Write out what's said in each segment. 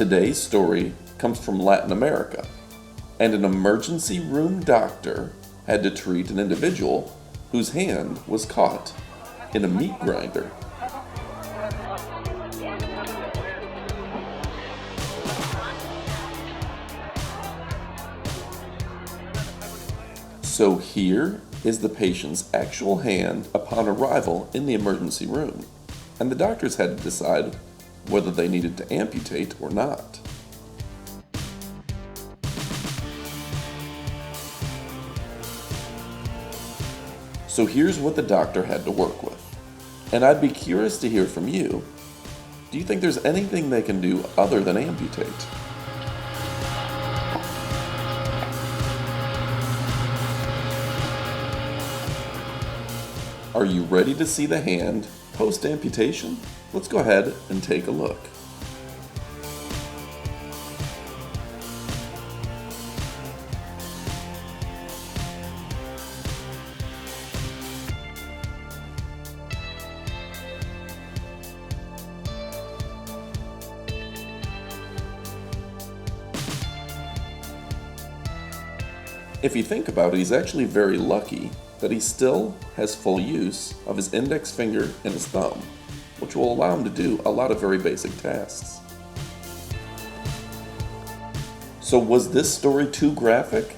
Today's story comes from Latin America, and an emergency room doctor had to treat an individual whose hand was caught in a meat grinder. So here is the patient's actual hand upon arrival in the emergency room, and the doctors had to decide whether they needed to amputate or not. So here's what the doctor had to work with, and I'd be curious to hear from you. Do you think there's anything they can do other than amputate? Are you ready to see the hand post-amputation? Let's go ahead and take a look. If you think about it, he's actually very lucky that he still has full use of his index finger and his thumb, which will allow him to do a lot of very basic tasks. So was this story too graphic?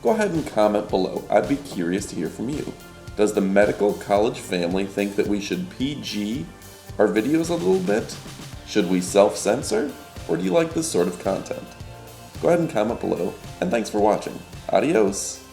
Go ahead and comment below. I'd be curious to hear from you. Does the medical college family think that we should PG our videos a little bit? Should we self-censor? Or do you like this sort of content? Go ahead and comment below, and thanks for watching. Adios!